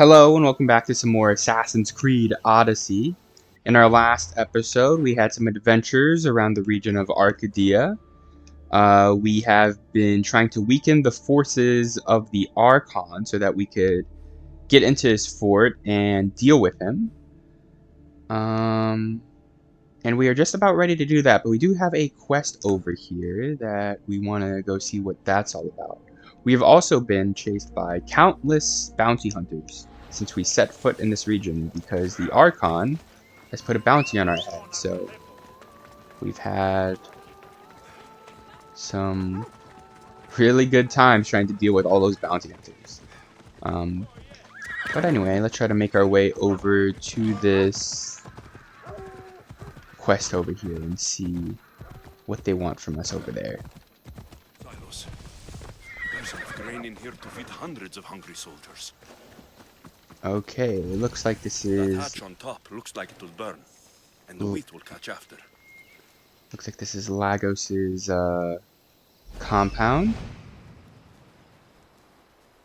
Hello and welcome back to some more Assassin's Creed Odyssey. In our last episode, we had some adventures around the region of Arcadia. We have been trying to weaken the forces of the Archon so that we could get into his fort and deal with him. And we are just about ready to do that, but we do have a quest over here that we want to go see what that's all about. We have also been chased by countless bounty hunters since we set foot in this region because the Archon has put a bounty on our head. So we've had some really good times trying to deal with all those bounty hunters. But anyway, let's try to make our way over to this quest over here and see what they want from us over there. Silos. There's enough grain in here to feed hundreds of hungry soldiers. Okay, it looks like this That is... hatch on top looks like it'll burn, and the wheat will catch after. Looks like this is Lagos's compound.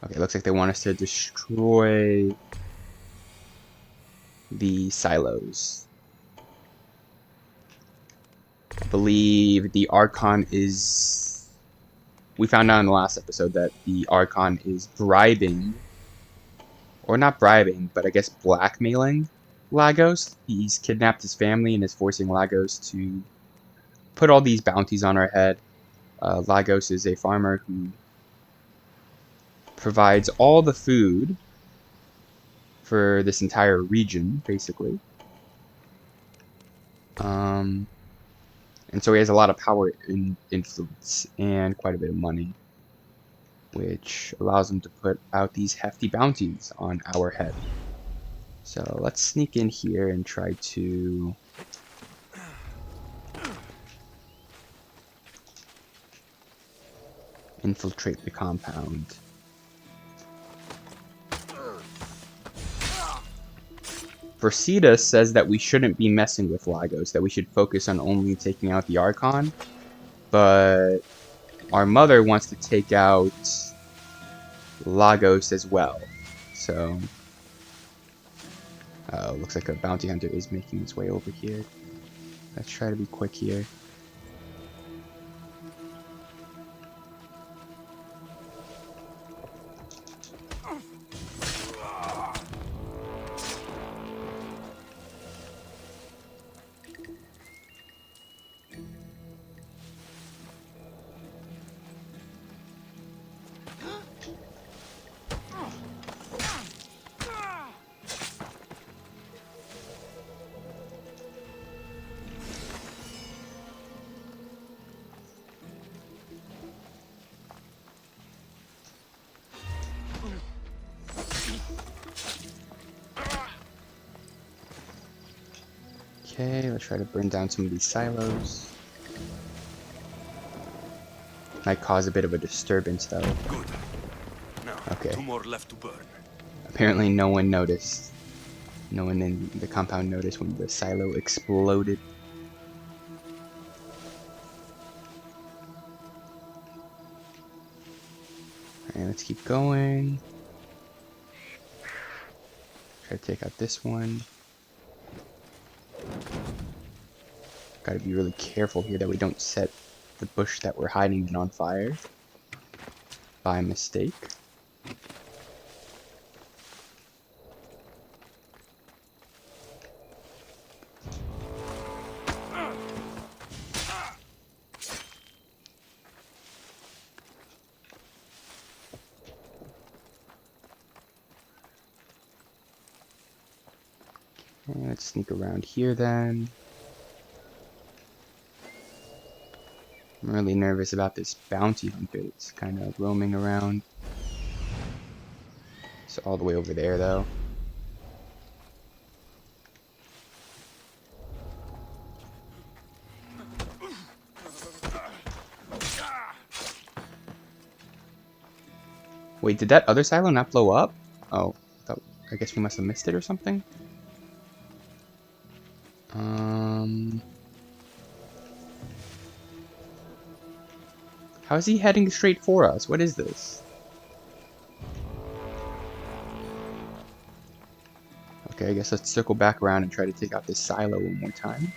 Okay, looks like they want us to destroy the silos. I believe the Archon is... We found out in the last episode that the Archon is bribing, or not bribing, but I guess blackmailing Lagos. He's kidnapped his family and is forcing Lagos to put all these bounties on our head. Lagos is a farmer who provides all the food for this entire region, basically. And so he has a lot of power and influence and quite a bit of money, which allows him to put out these hefty bounties on our head. So let's sneak in here and try to infiltrate the compound. Versita says that we shouldn't be messing with Lagos, that we should focus on only taking out the Archon, but our mother wants to take out Lagos as well. So, looks like a bounty hunter is making his way over here. Let's try to be quick here. Okay, let's try to burn down some of these silos. Might cause a bit of a disturbance though. Good. Now, Okay. 2 more left to burn. Apparently no one noticed. No one in the compound noticed when the silo exploded. Alright, let's keep going. Try to take out this one. Gotta be really careful here that we don't set the bush that we're hiding in on fire by mistake. And let's sneak around here then. I'm really nervous about this bounty hunter that's kind of roaming around. It's all the way over there though. Wait, did that other silo not blow up? Oh, I guess we must have missed it or something? How is he heading straight for us? What is this? Okay, I guess let's circle back around and try to take out this silo one more time.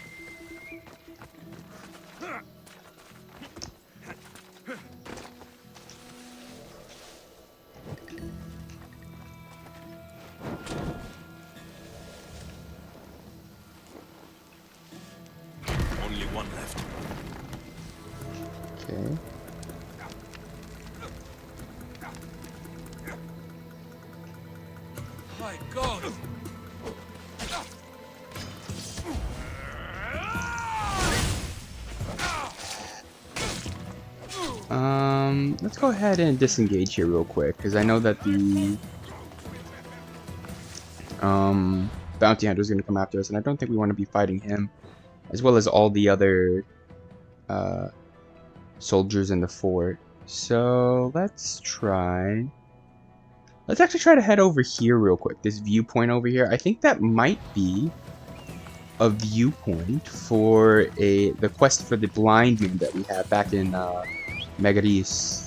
Only one left. Okay. My God! Let's go ahead and disengage here real quick, because I know that the bounty hunter is going to come after us, and I don't think we want to be fighting him, as well as all the other soldiers in the fort. So let's actually try to head over here real quick. This viewpoint over here, I think that might be a viewpoint for the quest for the blind man that we had back in Megaris.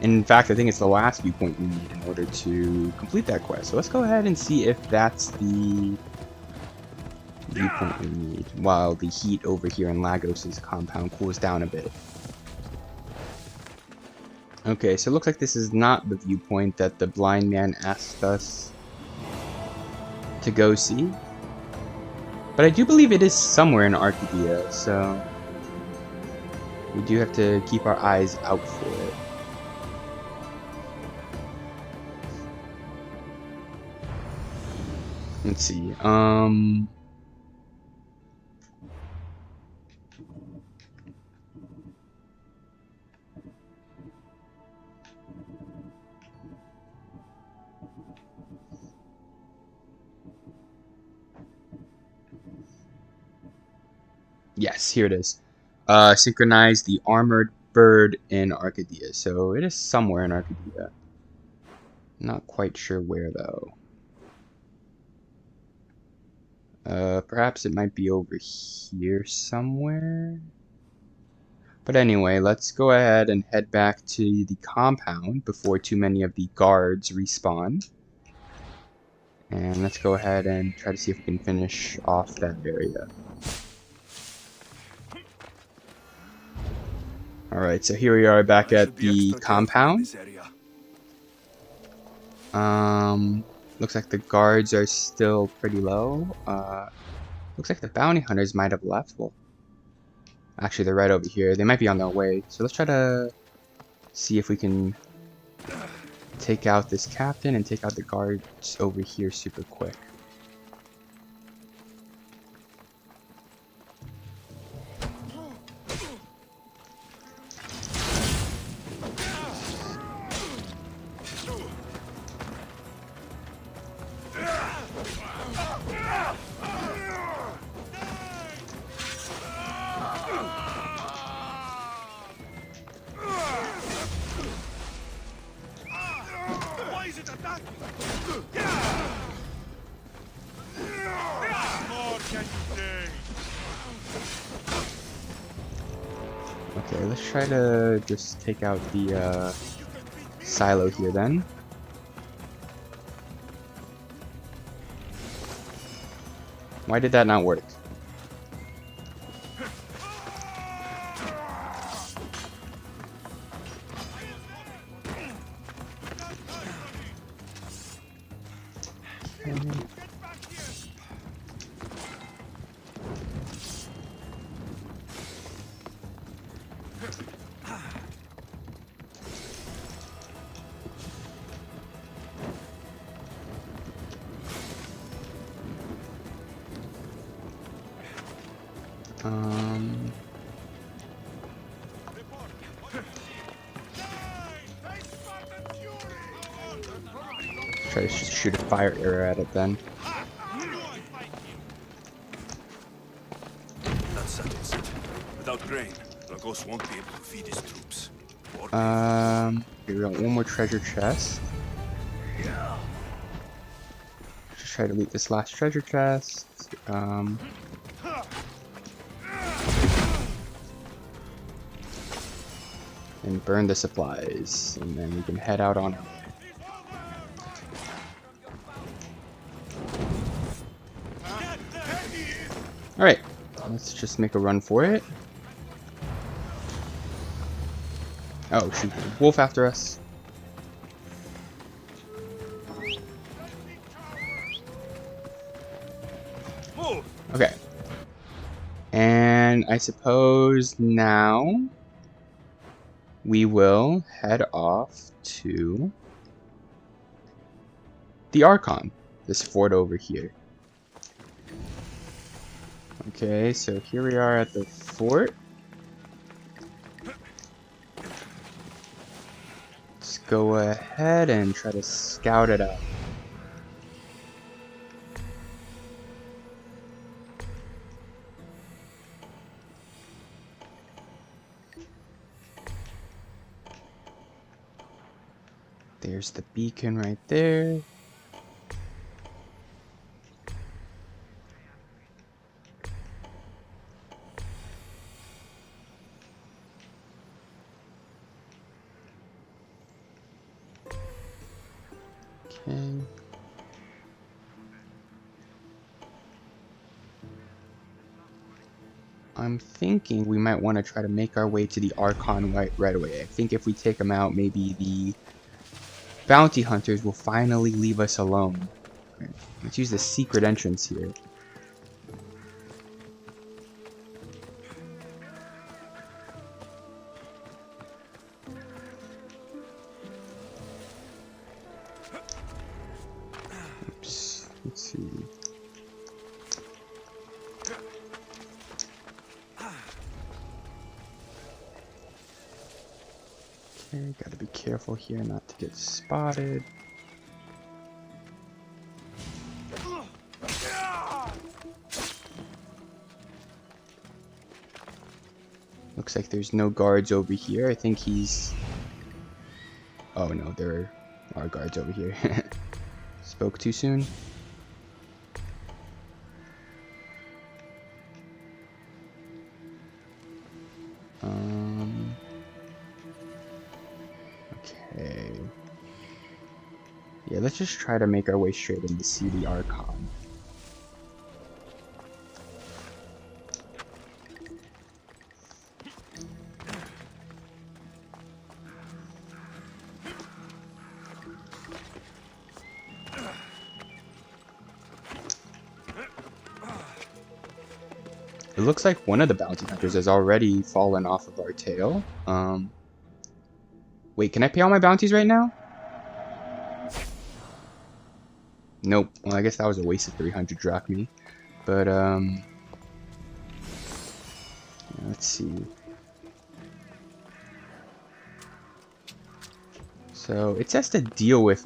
In fact, I think it's the last viewpoint we need in order to complete that quest. So let's go ahead and see if that's the viewpoint we need, while the heat over here in Lagos' compound cools down a bit. Okay, so it looks like this is not the viewpoint that the blind man asked us to go see. But I do believe it is somewhere in Arcadia, so we do have to keep our eyes out for it. Let's see, yes, here it is. Synchronize the armored bird in Arcadia. So it is somewhere in Arcadia. Not quite sure where though. Perhaps it might be over here somewhere. But anyway, let's go ahead and head back to the compound before too many of the guards respawn. And let's go ahead and try to see if we can finish off that area. Alright, so here we are back at the compound. Looks like the guards are still pretty low. Looks like the bounty hunters might have left. Well, actually, they're right over here. They might be on their way. So let's try to see if we can take out this captain and take out the guards over here super quick. Okay, let's try to just take out the silo here then. Why did that not work? Try to shoot a fire arrow at it then. That settles it. Without grain, Lagos won't be able to feed his troops. Here we go, one more treasure chest. Just try to loot this last treasure chest. and burn the supplies, and then we can head out on our way. Alright, let's just make a run for it. Oh shoot, wolf after us. Okay. And I suppose now we will head off to the Archon, this fort over here. Okay, so here we are at the fort. Let's go ahead and try to scout it out. There's the beacon right there. Okay. I'm thinking we might want to try to make our way to the Archon right away. I think if we take them out, maybe the bounty hunters will finally leave us alone. Right. Let's use the secret entrance here. Oops. Let's see. Okay, gotta be careful here not to get spotted. Looks like there's no guards over here. I think he's... Oh no, there are guards over here. Spoke too soon. Okay. Yeah, let's just try to make our way straight in to see the Archon. It looks like one of the bounty hunters has already fallen off of our tail. Wait, can I pay all my bounties right now? Nope. Well, I guess that was a waste of 300 drachmae. But, yeah, let's see. So, it says to deal with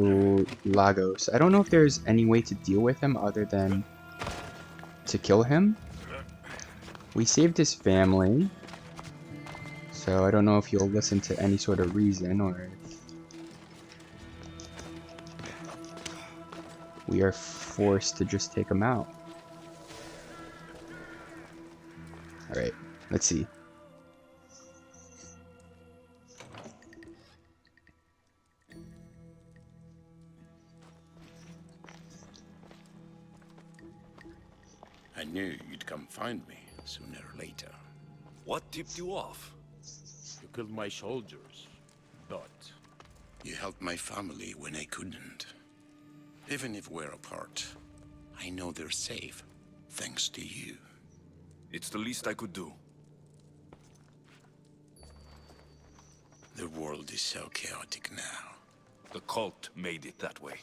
Lagos. I don't know if there's any way to deal with him other than to kill him. We saved his family. So, I don't know if he'll listen to any sort of reason or if we are forced to just take him out. Alright, let's see. I knew you'd come find me sooner or later. What tipped you off? You killed my soldiers, but you helped my family when I couldn't. Even if we're apart, I know they're safe, thanks to you. It's the least I could do. The world is so chaotic now. The cult made it that way.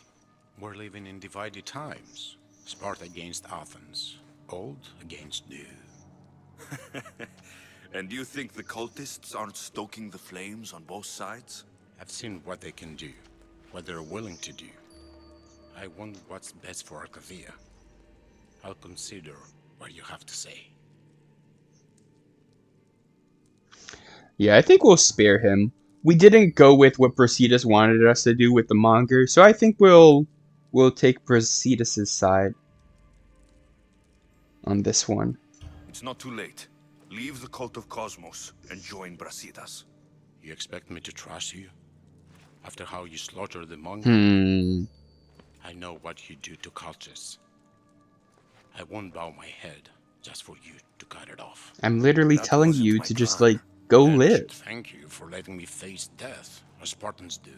We're living in divided times. Sparta against Athens. Old against new. And you think the cultists aren't stoking the flames on both sides? I've seen what they can do, what they're willing to do. I want what's best for Arcadia. I'll consider what you have to say. Yeah, I think we'll spare him. We didn't go with what Brasidas wanted us to do with the Monger, so I think we'll take Brasidas' side on this one. It's not too late. Leave the cult of Cosmos and join Brasidas. You expect me to trust you? After how you slaughtered the monk? I know what you do to cultists. I won't bow my head just for you to cut it off. I'm literally That telling wasn't you my to just, plan. like, go And I live. should thank you for letting me face death, as Spartans do.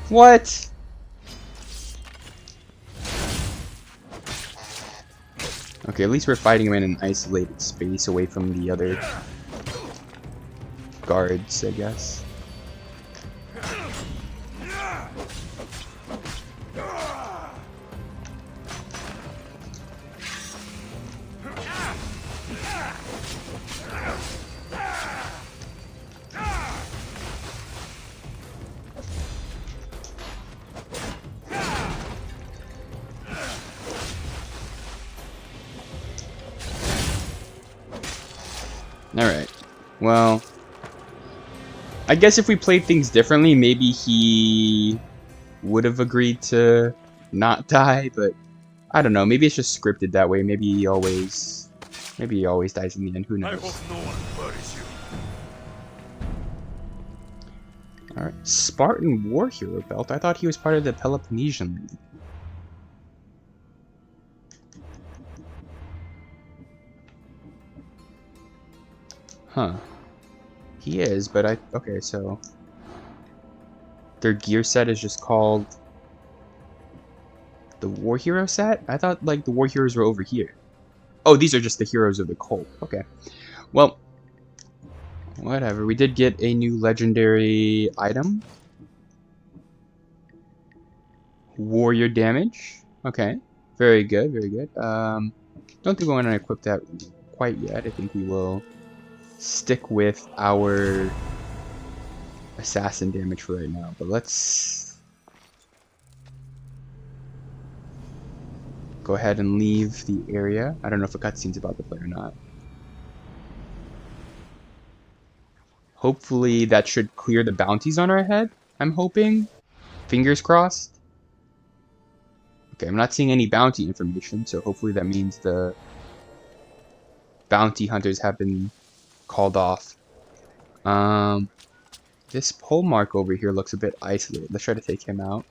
What? Okay, at least we're fighting him in an isolated space away from the other guards, I guess. Alright, well, I guess if we played things differently, maybe he would have agreed to not die, but I don't know, maybe it's just scripted that way, maybe he always dies in the end, who I knows. hope no one worries you. Alright, Spartan War Hero Belt, I thought he was part of the Peloponnesian League. Huh. He is, but okay, so their gear set is just called the War Hero set? I thought, like, the War Heroes were over here. Oh, these are just the heroes of the cult. Okay. Well, whatever. We did get a new legendary item. Warrior damage. Okay. Very good, very good. Don't think we want to equip that quite yet. I think we will stick with our assassin damage for right now, but let's go ahead and leave the area. I don't know if a cutscene's about to play or not. Hopefully that should clear the bounties on our head, I'm hoping. Fingers crossed. Okay, I'm not seeing any bounty information, so hopefully that means the bounty hunters have been called off. This pole mark over here looks a bit isolated. Let's try to take him out.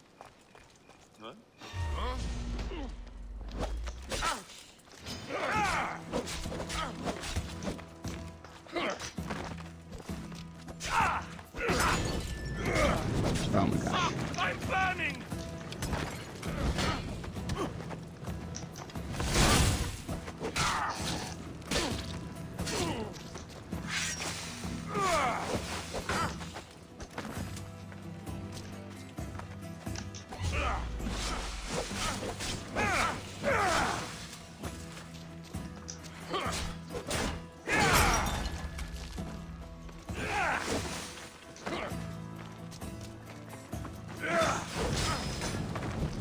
Oh my gosh. I'm burning!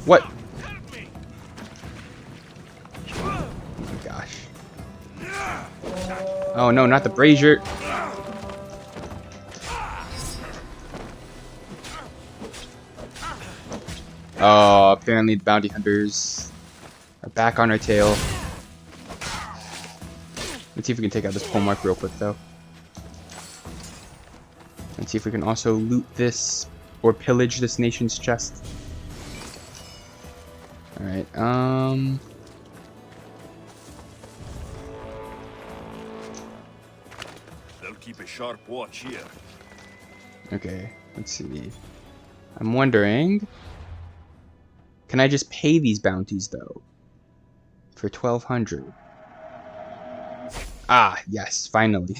What? Help me! Oh my gosh. Oh no, not the brazier. Oh, apparently the bounty hunters are back on our tail. Let's see if we can take out this pole mark real quick though. Let's see if we can also loot this or pillage this nation's chest. Alright, They'll keep a sharp watch here. okay, let's see. I'm wondering, can I just pay these bounties though? For 1,200. Ah, yes, finally.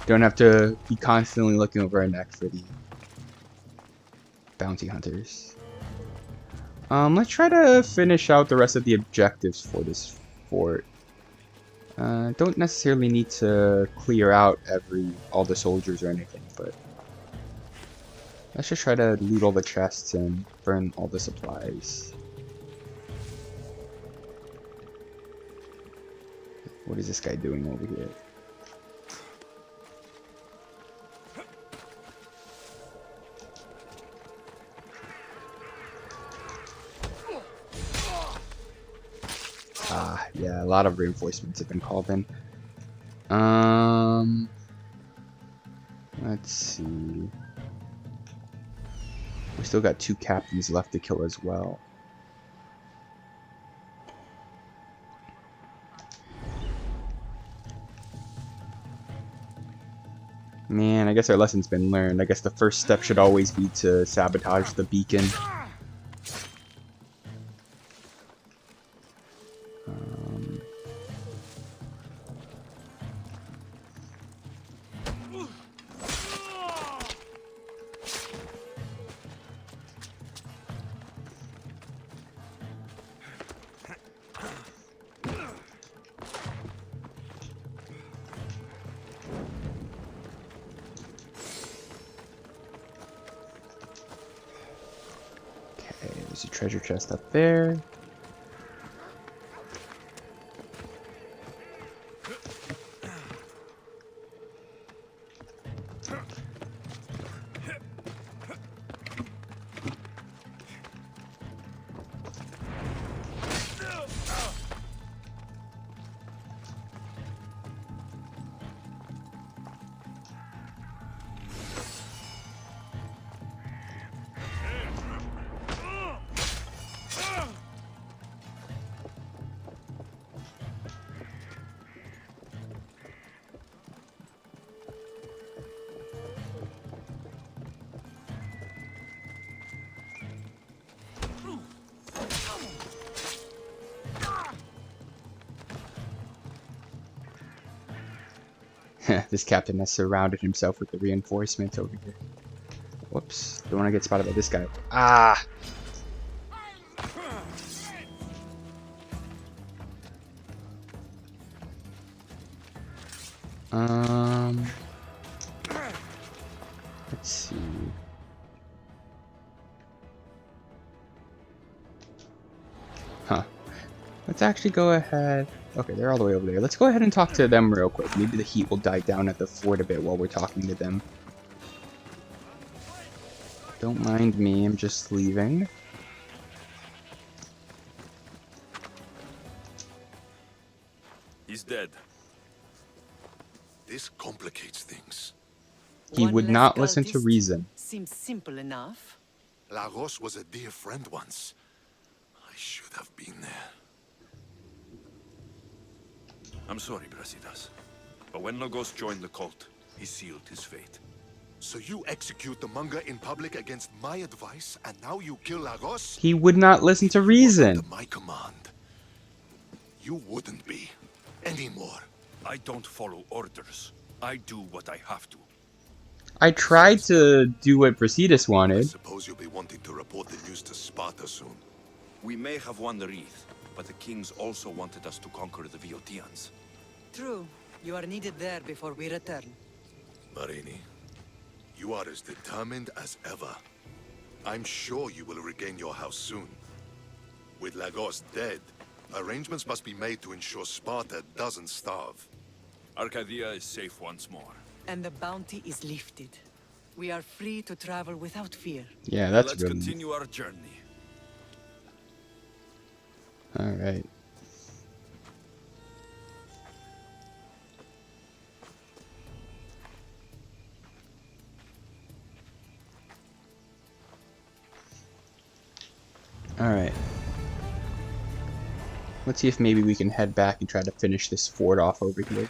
Don't have to be constantly looking over our neck for the bounty hunters. Let's try to finish out the rest of the objectives for this fort. Don't necessarily need to clear out all the soldiers or anything, but let's just try to loot all the chests and burn all the supplies. What is this guy doing over here? Ah, yeah, a lot of reinforcements have been called in. Let's see. We still got 2 captains left to kill as well. Man, I guess our lesson's been learned. I guess the first step should always be to sabotage the beacon. There's a treasure chest up there. This captain has surrounded himself with the reinforcements over here. Whoops. Don't want to get spotted by this guy. Ah! Let's see. Huh. Let's actually go ahead. Okay, they're all the way over there. Let's go ahead and talk to them real quick. Maybe the heat will die down at the fort a bit while we're talking to them. Don't mind me, I'm just leaving. He's dead. This complicates things. He would not listen to reason. Seems simple enough. Lagos was a dear friend once. I should have been there. I'm sorry, Brasidas. But when Lagos joined the cult, he sealed his fate. So you execute the manga in public against my advice, and now you kill Lagos? He would not listen to reason. Under my command. You wouldn't be. Anymore. I don't follow orders. I do what I have to. I tried to do what Brasidas I wanted. suppose you'll be wanting to report the news to Sparta soon. We may have won the wreath, but the kings also wanted us to conquer the Viotians. True. You are needed there before we return. Marini, you are as determined as ever. I'm sure you will regain your house soon. With Lagos dead, arrangements must be made to ensure Sparta doesn't starve. Arcadia is safe once more. And the bounty is lifted. We are free to travel without fear. Yeah, that's Let's good. continue our journey. Alright. Alright. Let's see if maybe we can head back and try to finish this fort off over here.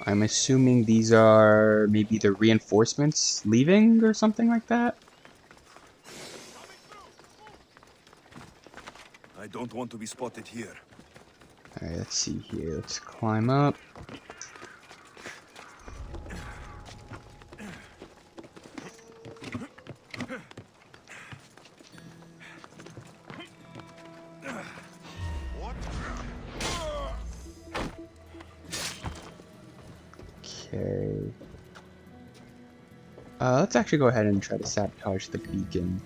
I'm assuming these are maybe the reinforcements leaving or something like that. I don't want to be spotted here. Alright, let's see here. Let's climb up. Okay. Let's actually go ahead and try to sabotage the beacon.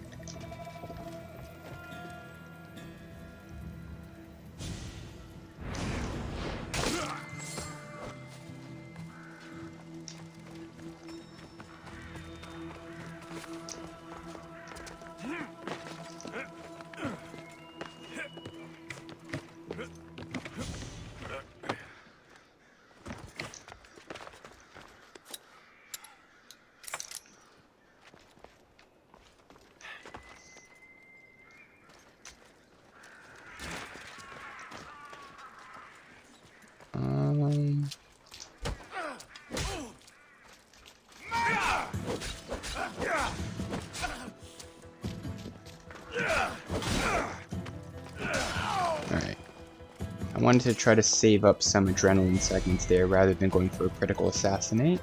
I wanted to try to save up some adrenaline segments there rather than going for a critical assassinate.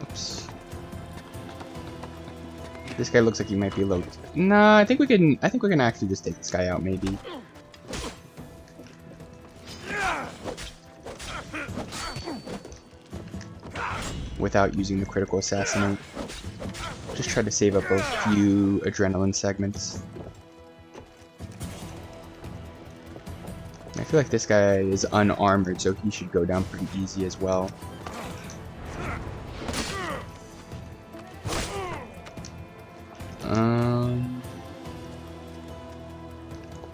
Oops. This guy looks like he might be a little... No, I think we can actually just take this guy out, maybe. Without using the critical assassinate. Just try to save up a few adrenaline segments. I feel like this guy is unarmored, so he should go down pretty easy as well.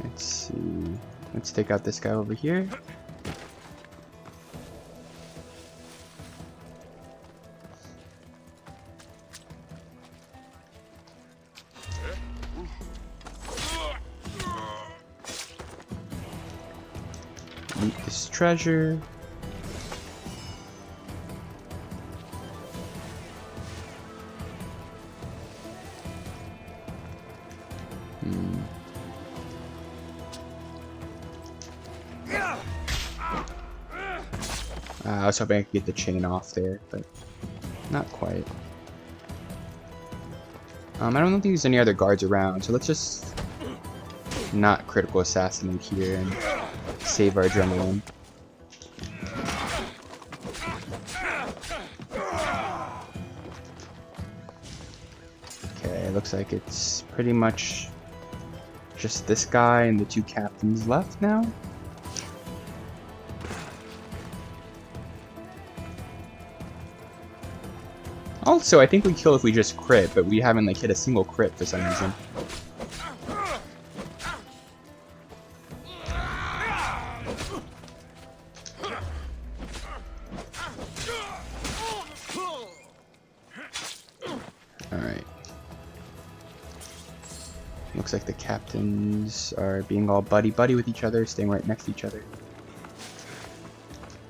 Let's see. Let's take out this guy over here. Loot this treasure. I was hoping I could get the chain off there, but not quite. I don't think there's any other guards around, so let's just not critical assassinate here and save our adrenaline. Okay, looks like it's pretty much just this guy and the two captains left now. Also, I think we kill if we just crit, but we haven't like hit a single crit for some reason. Alright. Looks like the captains are being all buddy-buddy with each other, staying right next to each other.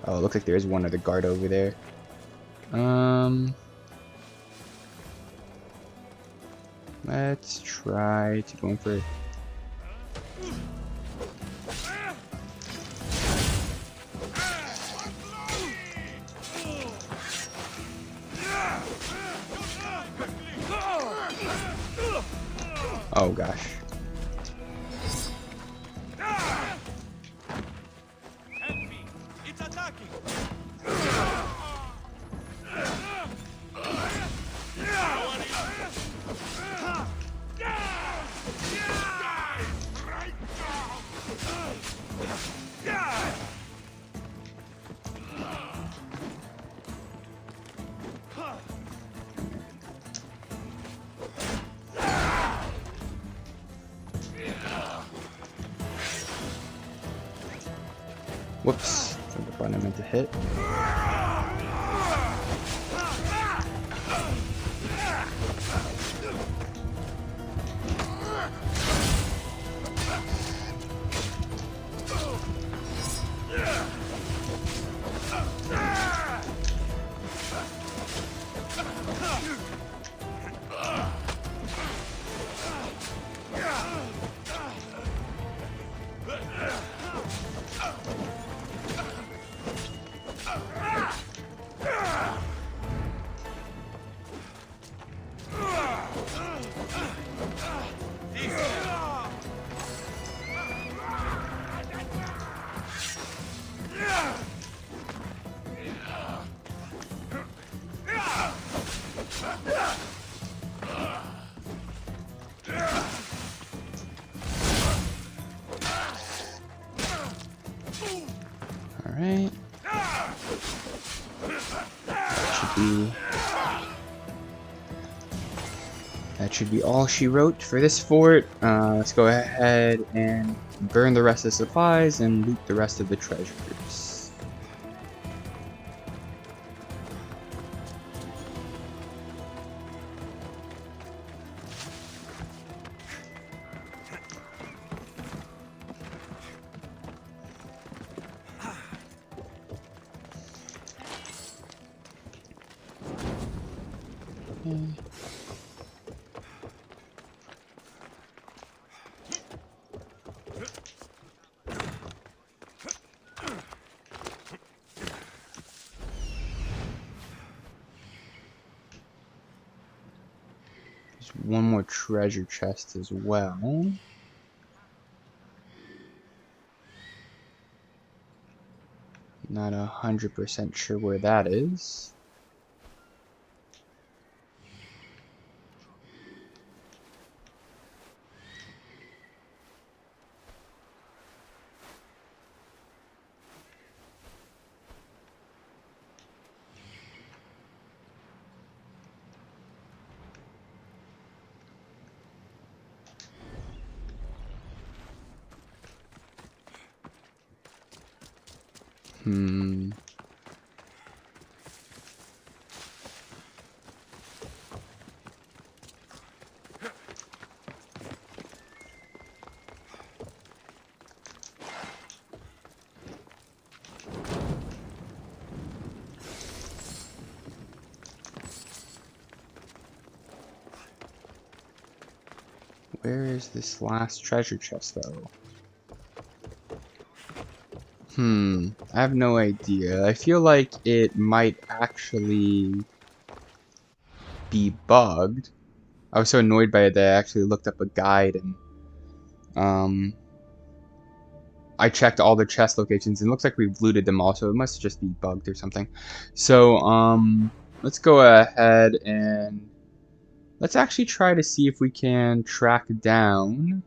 Oh, it looks like there is one other guard over there. Let's try to go in for... Oh gosh. It's attacking. Whoops, that's the button I meant to hit. Alright. That should be all she wrote for this fort. Let's go ahead and burn the rest of the supplies and loot the rest of the treasures. There's one more treasure chest as well. Not 100% sure where that is. Where is this last treasure chest, though? I have no idea. I feel like it might actually be bugged. I was so annoyed by it that I actually looked up a guide and I checked all the chest locations and it looks like we've looted them all, so it must just be bugged or something. So let's go ahead and let's actually try to see if we can track down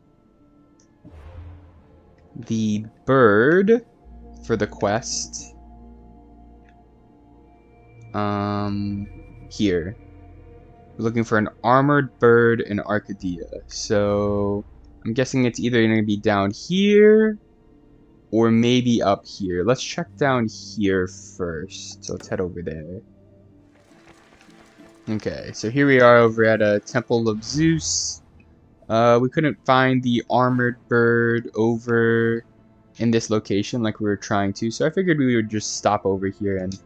the bird for the quest. Here. We're looking for an armored bird in Arcadia. So I'm guessing it's either going to be down here or maybe up here. Let's check down here first. So let's head over there. Okay, so here we are over at a Temple of Zeus. We couldn't find the armored bird over in this location like we were trying to, so I figured we would just stop over here and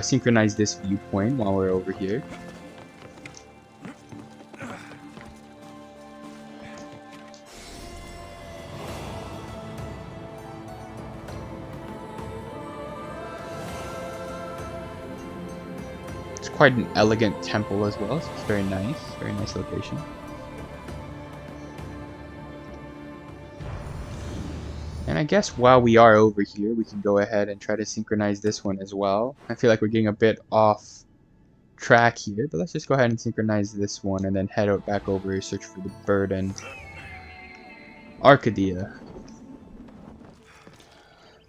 synchronize this viewpoint while we're over here. It's quite an elegant temple as well, so it's very nice location. And I guess while we are over here, we can go ahead and try to synchronize this one as well. I feel like we're getting a bit off track here, but let's just go ahead and synchronize this one and then head out back over and search for the bird and Arcadia.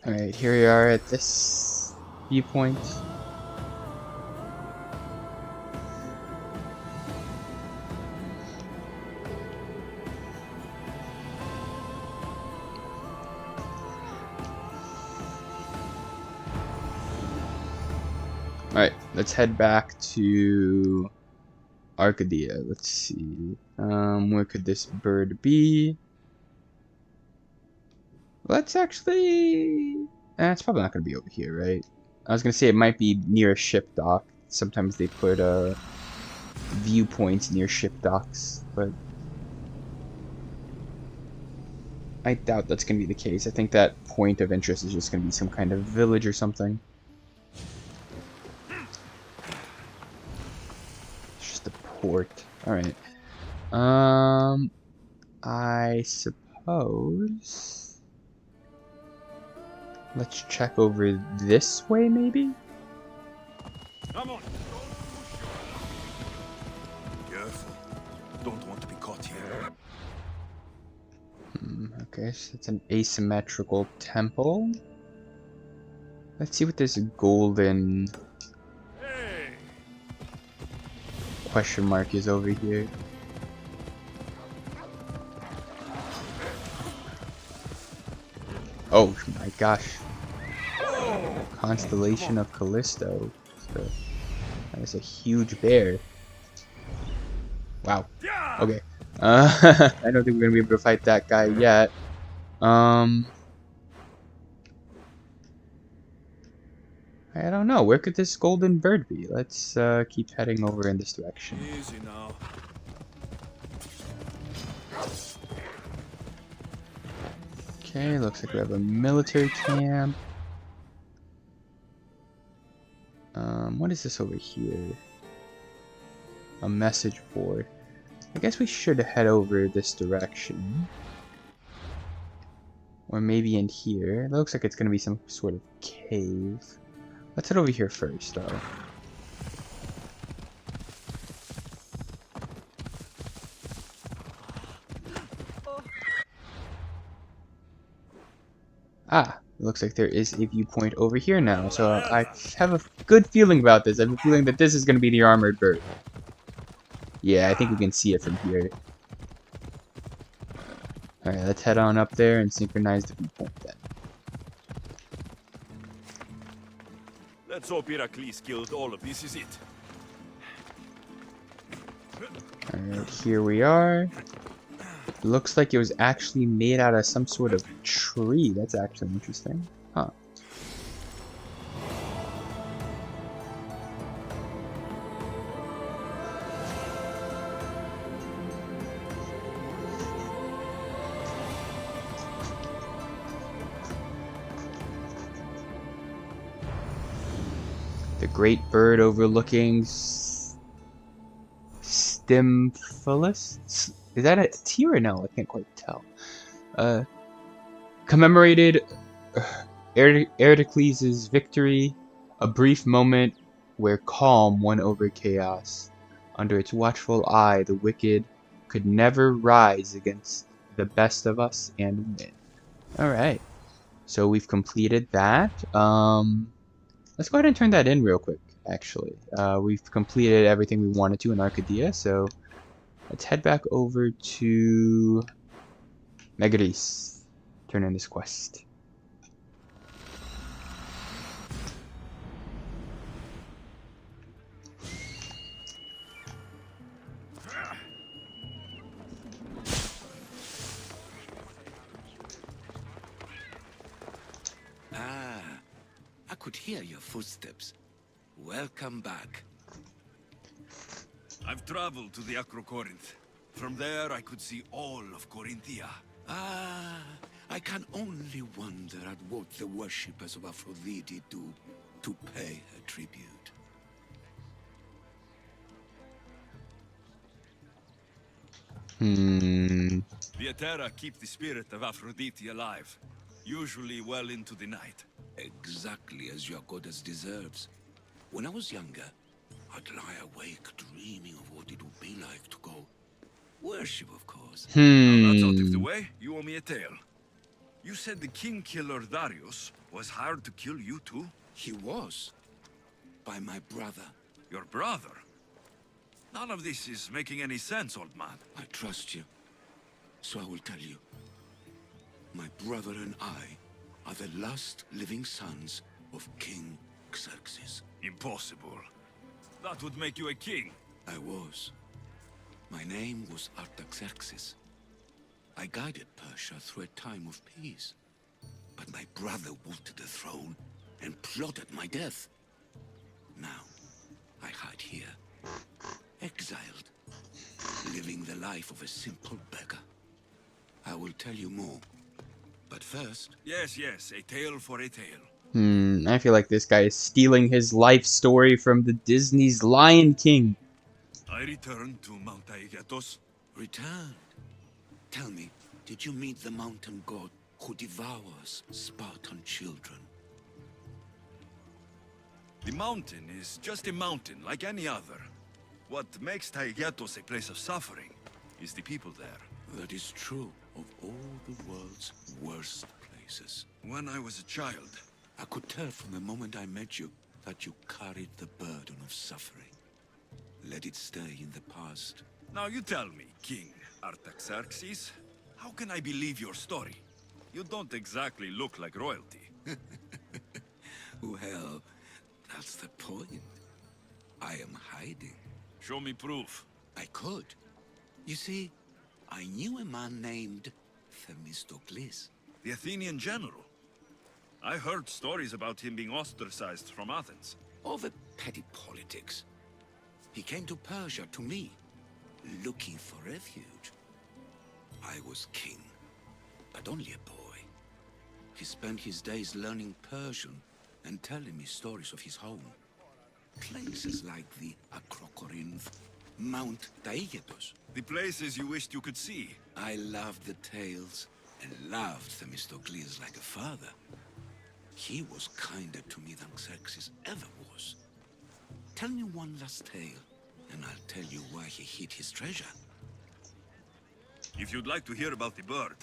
Alright, here we are at this viewpoint. Alright, let's head back to Arcadia. Let's see. Where could this bird be? Let's actually... it's probably not going to be over here, right? I was going to say it might be near a ship dock. Sometimes they put viewpoints near ship docks, but I doubt that's going to be the case. I think that point of interest is just going to be some kind of village or something. Port. Alright. I suppose... Let's check over this way, maybe? Come on. Careful. Don't want to be caught here. Okay, so it's an asymmetrical temple. Let's see what this golden... question mark is over here. Oh my gosh. Constellation of Callisto. So, that is a huge bear. Wow. Okay. I don't think we're gonna be able to fight that guy yet. I don't know. Where could this golden bird be? Let's keep heading over in this direction. Easy now. Okay, looks like we have a military camp. What is this over here? A message board. I guess we should head over this direction. Or maybe in here. It looks like it's going to be some sort of cave. Let's head over here first, though. Ah, it looks like there is a viewpoint over here now. So I have a good feeling about this. I have a feeling that this is going to be the armored bird. Yeah, I think we can see it from here. Alright, let's head on up there and synchronize the viewpoint then. Let's hope Heracles killed all of this, is it? Alright, here we are. Looks like it was actually made out of some sort of tree. That's actually interesting. Huh. The great bird overlooking Stymphalus? Is that a T or no? I can't quite tell. Commemorated Heracles' victory, a brief moment where calm won over chaos. Under its watchful eye, the wicked could never rise against the best of us and win. Alright, so we've completed that. Let's go ahead and turn that in real quick, actually. We've completed everything we wanted to in Arcadia, so let's head back over to Megaris. Turn in this quest. I could hear your footsteps. Welcome back. I've traveled to the Acrocorinth. From there, I could see all of Corinthia. I can only wonder at what the worshippers of Aphrodite do to pay her tribute. The Etera keep the spirit of Aphrodite alive, usually well into the night. Exactly as your goddess deserves. When I was younger, I'd lie awake dreaming of what it would be like to go worship, of course. Now that's out of the way. You owe me a tale. You said the king killer Darius was hired to kill you too? He was. By my brother. Your brother? None of this is making any sense, old man. I trust you. So I will tell you. My brother and I are the last living sons of King Xerxes. Impossible. That would make you a king. I was. My name was Artaxerxes. I guided Persia through a time of peace. But my brother wanted the throne and plotted my death. Now, I hide here, exiled, living the life of a simple beggar. I will tell you more. But first... Yes, a tale for a tale. I feel like this guy is stealing his life story from the Disney's Lion King. I returned to Mount Aegatos. Returned? Tell me, did you meet the mountain god who devours Spartan children? The mountain is just a mountain like any other. What makes Taygetos a place of suffering is the people there. That is true of all the world's worst places. When I was a child, I could tell from the moment I met you that you carried the burden of suffering. Let it stay in the past. Now you tell me, King Artaxerxes, how can I believe your story? You don't exactly look like royalty. Well, that's the point. I am hiding. Show me proof. I could. You see, I knew a man named Themistocles. The Athenian general. I heard stories about him being ostracized from Athens. Over petty politics. He came to Persia to me, looking for refuge. I was king, but only a boy. He spent his days learning Persian and telling me stories of his home. Places like the Acrocorinth, Mount Taigetos. The places you wished you could see. I loved the tales and loved Themistocles like a father. He was kinder to me than Xerxes ever was. Tell me one last tale, and I'll tell you why he hid his treasure. If you'd like to hear about the bird,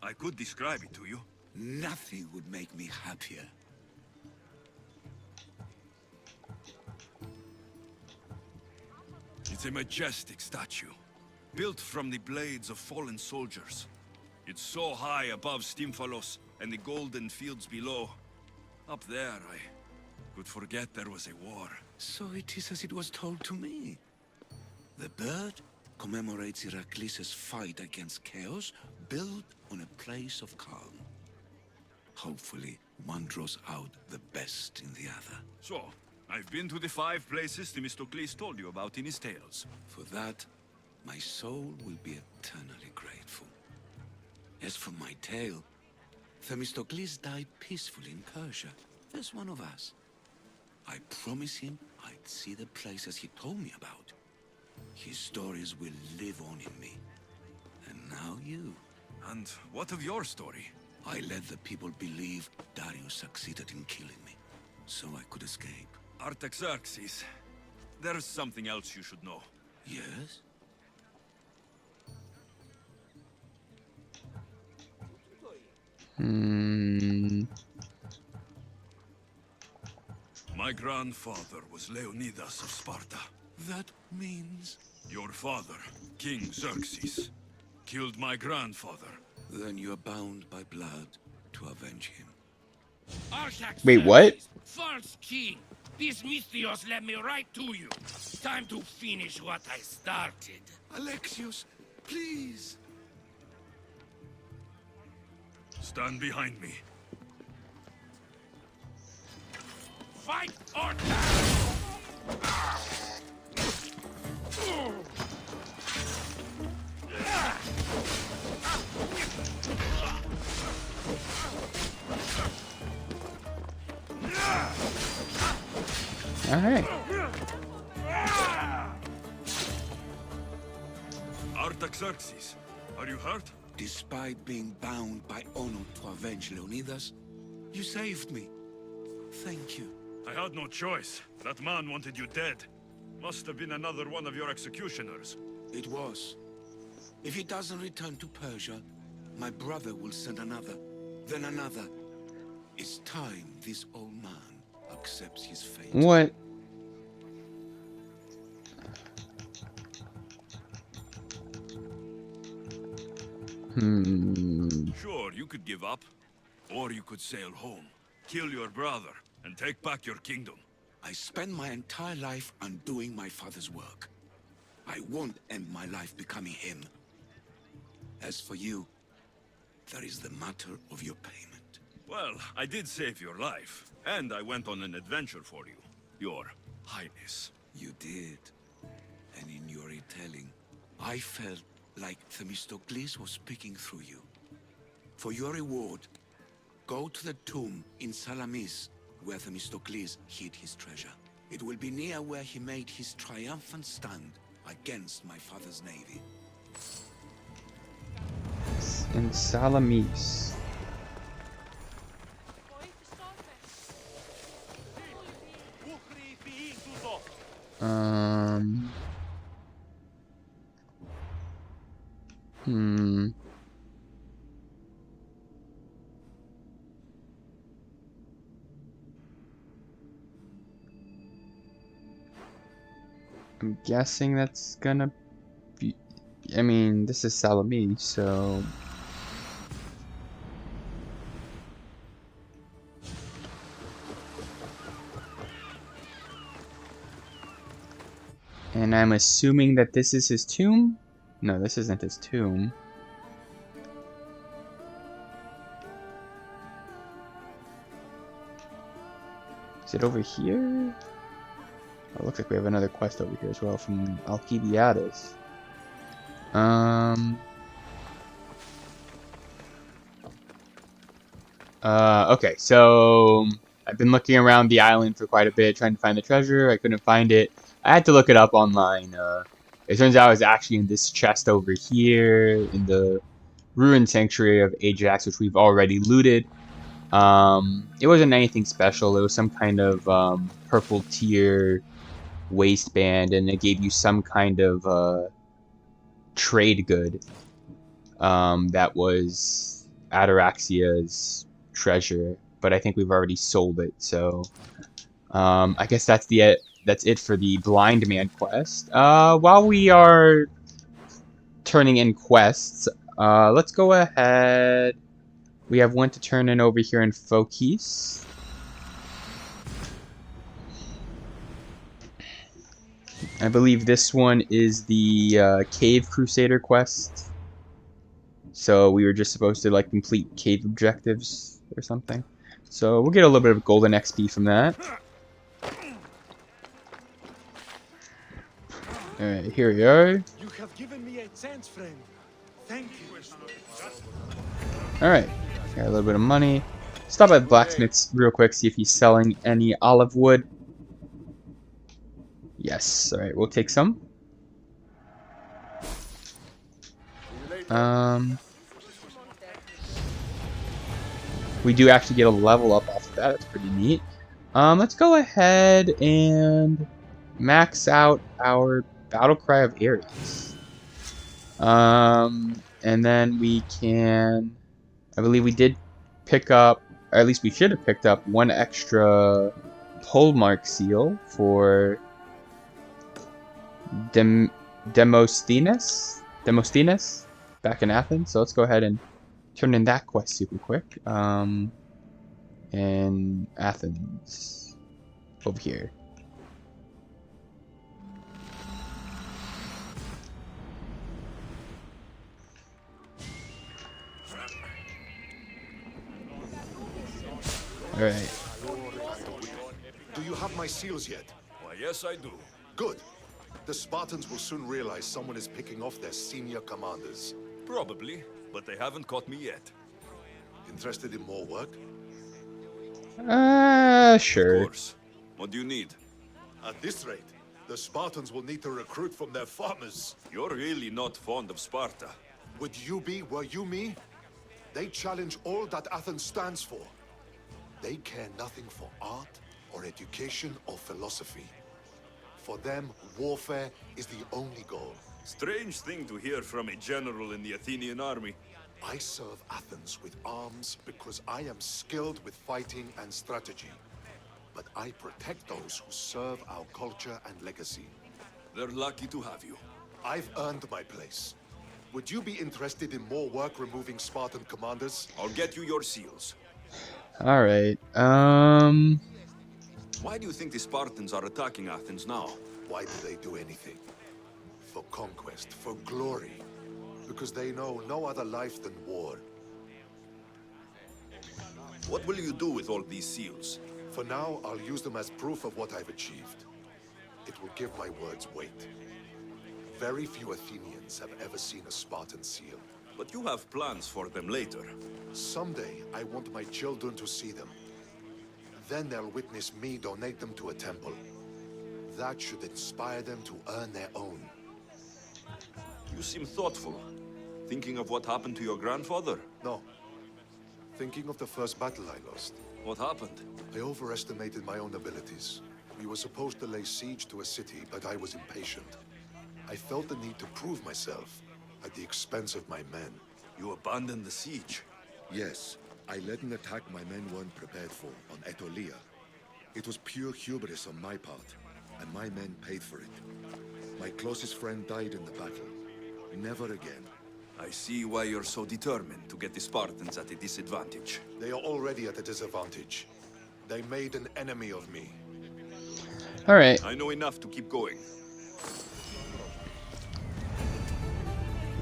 I could describe it to you. Nothing would make me happier. It's a majestic statue, built from the blades of fallen soldiers. It's so high above Stymphalos and the golden fields below. Up there, I could forget there was a war. So it is as it was told to me. The bird commemorates Heracles' fight against chaos, built on a place of calm. Hopefully, one draws out the best in the other. So, I've been to the 5 places Themistocles told you about in his tales. For that, my soul will be eternally grateful. As for my tale, Themistocles died peacefully in Persia, as one of us. I promised him I'd see the places he told me about. His stories will live on in me. And now you. And what of your story? I let the people believe Darius succeeded in killing me, so I could escape. Artaxerxes, there's something else you should know. Yes? My grandfather was Leonidas of Sparta. That means... Your father, King Xerxes, killed my grandfather. Then you are bound by blood to avenge him. Wait, what? False king! These Mystios led me right to you. Time to finish what I started. Alexios, please! Stand behind me. Fight or die! All right. Artaxerxes, are you hurt? Despite being bound by honor to avenge Leonidas, you saved me. Thank you. I had no choice. That man wanted you dead. Must have been another one of your executioners. It was. If he doesn't return to Persia, my brother will send another, then another. It's time this old man accepts his fate. What? Sure, you could give up. Or you could sail home, kill your brother, and take back your kingdom. I spent my entire life undoing my father's work. I won't end my life becoming him. As for you, there is the matter of your payment. Well, I did save your life, and I went on an adventure for you, Your Highness. You did. And in your retelling, I felt like Themistocles was speaking through you. For your reward, go to the tomb in Salamis, where Themistocles hid his treasure. It will be near where he made his triumphant stand against my father's navy. In Salamis. I'm guessing that's gonna be... I mean, this is Salamis, so... And I'm assuming that this is his tomb? No, this isn't his tomb. Is it over here? Oh, it looks like we have another quest over here as well from Alcibiades. Okay, so I've been looking around the island for quite a bit, trying to find the treasure. I couldn't find it. I had to look it up online. it turns out it's actually in this chest over here in the ruined sanctuary of Ajax, which we've already looted. It wasn't anything special. It was some kind of purple tier waistband, and it gave you some kind of trade good that was Ataraxia's treasure, but I think we've already sold it, so I guess that's it for the blind man quest. While we are turning in quests, let's go ahead. We have one to turn in over here in Fokis. I believe this one is the Cave Crusader quest. So we were just supposed to like complete cave objectives or something. So we'll get a little bit of golden XP from that. Alright, here we are. You have given me a chance, friend. Thank you. Alright, got a little bit of money. Stop at blacksmith's real quick, see if he's selling any olive wood. Yes, alright, we'll take some. We do actually get a level up off of that, that's pretty neat. Let's go ahead and max out our Battle Cry of Ares. And then we can, I believe we did pick up, or at least we should have picked up one extra polemark seal for Demosthenes back in Athens. So let's go ahead and turn in that quest super quick. In Athens, over here. All right. Do you have my seals yet? Why, yes, I do. Good. The Spartans will soon realize someone is picking off their senior commanders. Probably, but they haven't caught me yet. Interested in more work? Sure. Of course. What do you need? At this rate, the Spartans will need to recruit from their farmers. You're really not fond of Sparta. Would you be, were you me? They challenge all that Athens stands for. They care nothing for art, or education, or philosophy. For them, warfare is the only goal. Strange thing to hear from a general in the Athenian army. I serve Athens with arms because I am skilled with fighting and strategy. But I protect those who serve our culture and legacy. They're lucky to have you. I've earned my place. Would you be interested in more work removing Spartan commanders? I'll get you your seals. All right. Why do you think the Spartans are attacking Athens now? Why do they do anything? For conquest, for glory. Because they know no other life than war. What will you do with all these seals? For now, I'll use them as proof of what I've achieved. It will give my words weight. Very few Athenians have ever seen a Spartan seal. But you have plans for them later. Someday, I want my children to see them. Then they'll witness me donate them to a temple. That should inspire them to earn their own. You seem thoughtful. Thinking of what happened to your grandfather? No. Thinking of the first battle I lost. What happened? I overestimated my own abilities. We were supposed to lay siege to a city, but I was impatient. I felt the need to prove myself at the expense of my men. You abandoned the siege. Yes, I led an attack my men weren't prepared for on Aetolia. It was pure hubris on my part, and my men paid for it. My closest friend died in the battle. Never again. I see why you're so determined to get the Spartans at a disadvantage. They are already at a disadvantage. They made an enemy of me. All right. I know enough to keep going.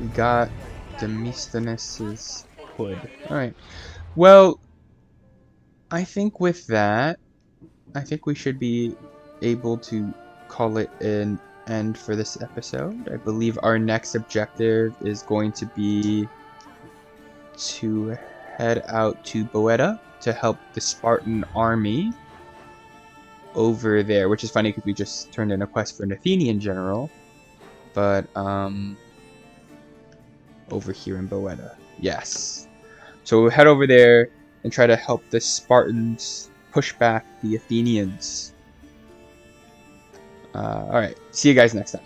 We got Demosthenes' hood. All right. Well, I think with that, I think we should be able to call it an end for this episode. I believe our next objective is going to be to head out to Boeta to help the Spartan army over there, which is funny because we just turned in a quest for an Athenian general. But over here in Boetta. Yes. So we'll head over there and try to help the Spartans push back the Athenians. Alright, see you guys next time.